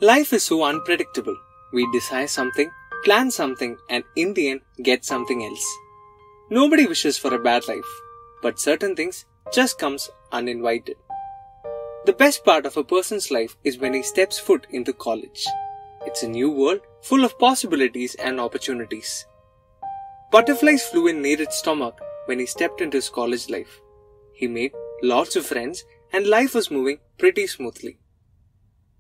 Life is so unpredictable. We desire something, plan something, and in the end get something else. Nobody wishes for a bad life, but certain things just comes uninvited. The best part of a person's life is when he steps foot into college. It's a new world full of possibilities and opportunities. Butterflies flew in Neeraj's stomach when he stepped into his college life. He made lots of friends and life was moving pretty smoothly.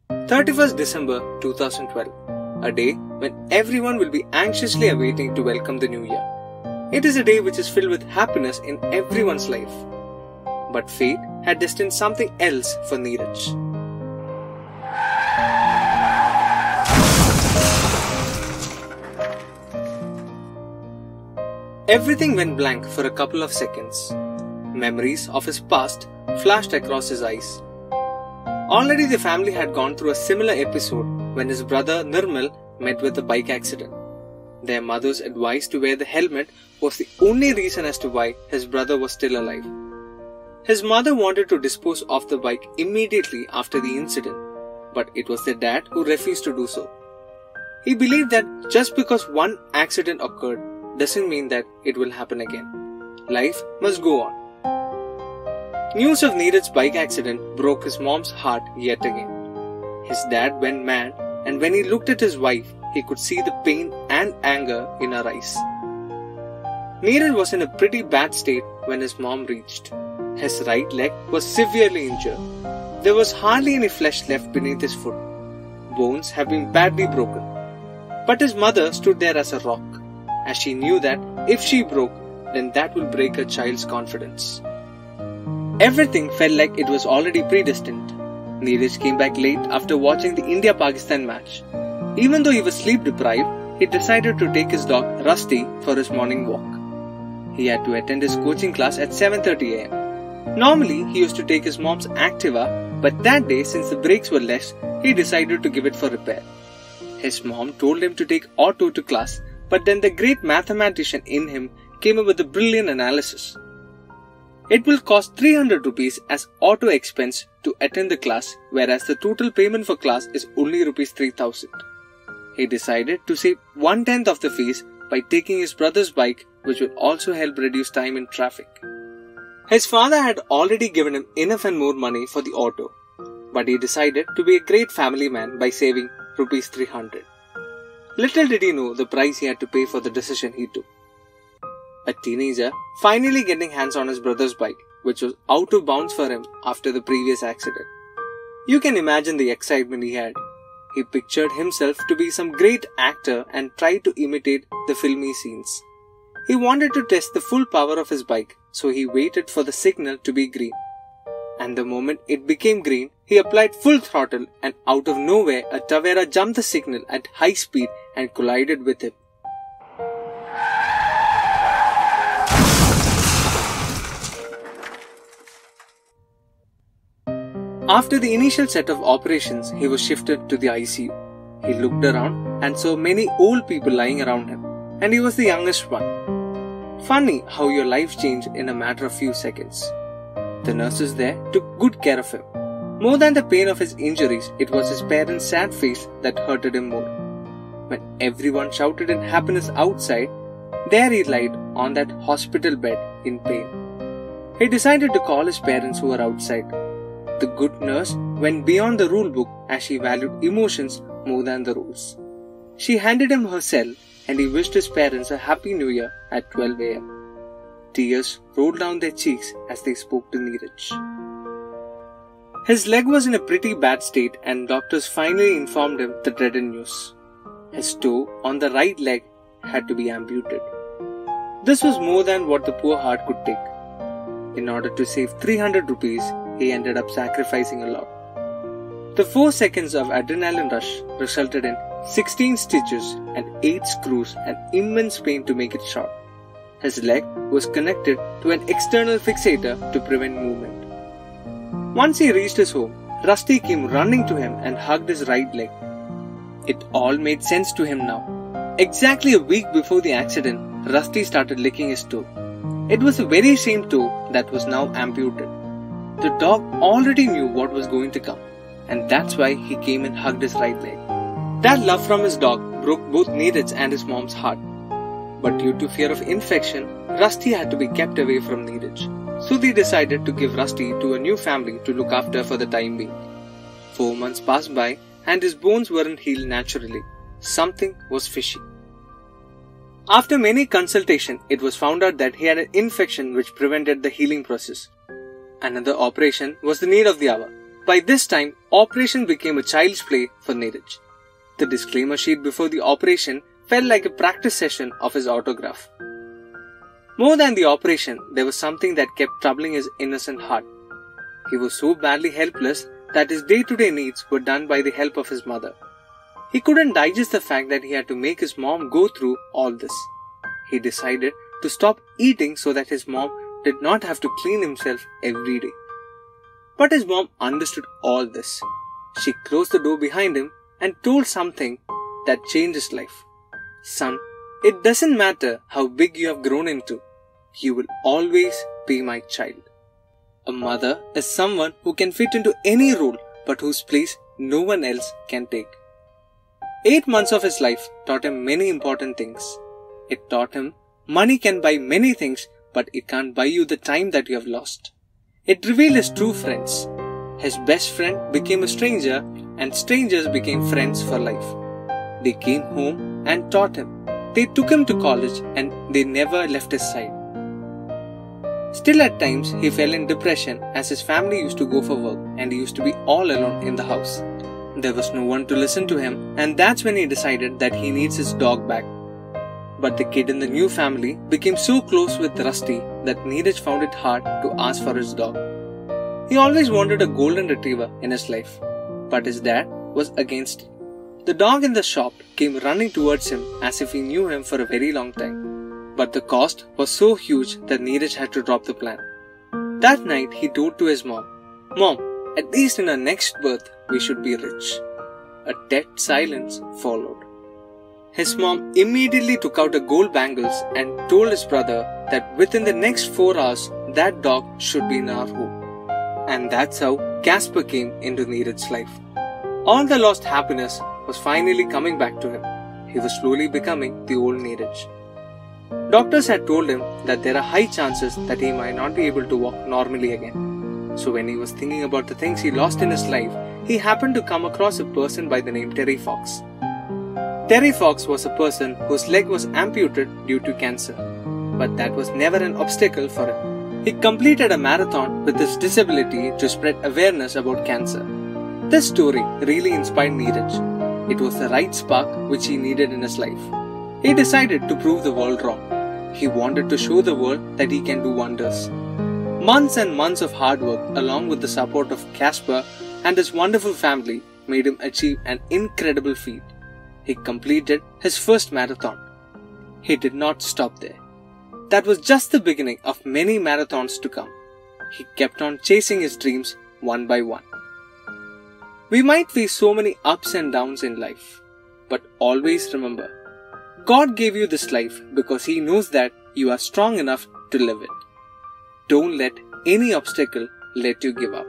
31st December 2012, a day when everyone will be anxiously awaiting to welcome the new year. It is a day which is filled with happiness in everyone's life. But fate had destined something else for Neeraj. Everything went blank for a couple of seconds. Memories of his past flashed across his eyes. Already the family had gone through a similar episode when his brother Nirmal met with a bike accident. Their mother's advice to wear the helmet was the only reason as to why his brother was still alive. His mother wanted to dispose of the bike immediately after the incident, but it was their dad who refused to do so. He believed that just because one accident occurred doesn't mean that it will happen again. Life must go on. News of Neeraj's bike accident broke his mom's heart yet again. His dad went mad, and when he looked at his wife, he could see the pain and anger in her eyes. Neeraj was in a pretty bad state when his mom reached. His right leg was severely injured. There was hardly any flesh left beneath his foot. Bones had been badly broken. But his mother stood there as a rock, as she knew that if she broke, then that will break her child's confidence. Everything felt like it was already predestined. Neeraj came back late after watching the India-Pakistan match. Even though he was sleep deprived, he decided to take his dog Rusty for his morning walk. He had to attend his coaching class at 7:30 am. Normally, he used to take his mom's Activa, but that day, since the brakes were less, he decided to give it for repair. His mom told him to take auto to class, but then the great mathematician in him came up with a brilliant analysis. It will cost 300 rupees as auto expense to attend the class, whereas the total payment for class is only rupees 3000. He decided to save 1/10 of the fees by taking his brother's bike, which would also help reduce time in traffic. His father had already given him enough and more money for the auto, but he decided to be a great family man by saving rupees 300. Little did he know the price he had to pay for the decision he took. A teenager finally getting hands on his brother's bike, which was out of bounds for him after the previous accident. You can imagine the excitement he had. He pictured himself to be some great actor and tried to imitate the filmy scenes. He wanted to test the full power of his bike, so he waited for the signal to be green. And the moment it became green, he applied full throttle, and out of nowhere a Tavera jumped the signal at high speed and collided with him. After the initial set of operations, he was shifted to the ICU. He looked around and saw many old people lying around him, and he was the youngest one. Funny how your life changed in a matter of few seconds. The nurses there took good care of him. More than the pain of his injuries, it was his parents' sad face that hurted him more. When everyone shouted in happiness outside, there he lied on that hospital bed in pain. He decided to call his parents who were outside. The good nurse went beyond the rule book as she valued emotions more than the rules. She handed him her cell and he wished his parents a happy new year at 12 am. Tears rolled down their cheeks as they spoke to Neeraj. His leg was in a pretty bad state and doctors finally informed him the dreaded news. His toe on the right leg had to be amputated. This was more than what the poor heart could take. In order to save 300 rupees, he ended up sacrificing a lot. The 4 seconds of adrenaline rush resulted in 16 stitches and 8 screws and immense pain to make it short. His leg was connected to an external fixator to prevent movement. Once he reached his home, Rusty came running to him and hugged his right leg. It all made sense to him now. Exactly a week before the accident, Rusty started licking his toe. It was the very same toe that was now amputated. The dog already knew what was going to come. and that's why he came and hugged his right leg. That love from his dog broke both Neeraj and his mom's heart. But due to fear of infection, Rusty had to be kept away from Neeraj. So they decided to give Rusty to a new family to look after for the time being. 4 months passed by and his bones weren't healed naturally. Something was fishy. After many consultations, it was found out that he had an infection which prevented the healing process. Another operation was the need of the hour. By this time, operation became a child's play for Neeraj. The disclaimer sheet before the operation felt like a practice session of his autograph. More than the operation, there was something that kept troubling his innocent heart. He was so badly helpless that his day-to-day needs were done by the help of his mother. He couldn't digest the fact that he had to make his mom go through all this. He decided to stop eating so that his mom did not have to clean himself every day. But his mom understood all this. She closed the door behind him and told something that changed his life. Son, it doesn't matter how big you have grown into. You will always be my child. A mother is someone who can fit into any role but whose place no one else can take. 8 months of his life taught him many important things. It taught him money can buy many things, but it can't buy you the time that you have lost. It revealed his true friends. His best friend became a stranger, and strangers became friends for life. They came home and taught him. They took him to college and they never left his side. Still at times he fell in depression as his family used to go for work and he used to be all alone in the house. There was no one to listen to him, and that's when he decided that he needs his dog back. But the kid in the new family became so close with Rusty that Neeraj found it hard to ask for his dog. He always wanted a golden retriever in his life, but his dad was against it. The dog in the shop came running towards him as if he knew him for a very long time. But the cost was so huge that Neeraj had to drop the plan. That night he told to his mom, "Mom, at least in our next birth, we should be rich." A dead silence followed. His mom immediately took out a gold bangles and told his brother that within the next 4 hours, that dog should be in our home. And that's how Casper came into Neeraj's life. All the lost happiness was finally coming back to him. He was slowly becoming the old Neeraj. Doctors had told him that there are high chances that he might not be able to walk normally again. So when he was thinking about the things he lost in his life, he happened to come across a person by the name Terry Fox. Terry Fox was a person whose leg was amputated due to cancer, but that was never an obstacle for him. He completed a marathon with his disability to spread awareness about cancer. This story really inspired Neeraj. It was the right spark which he needed in his life. He decided to prove the world wrong. He wanted to show the world that he can do wonders. Months and months of hard work along with the support of Casper and his wonderful family made him achieve an incredible feat. He completed his first marathon. He did not stop there. That was just the beginning of many marathons to come. He kept on chasing his dreams one by one. We might face so many ups and downs in life, but always remember, God gave you this life because He knows that you are strong enough to live it. Don't let any obstacle let you give up.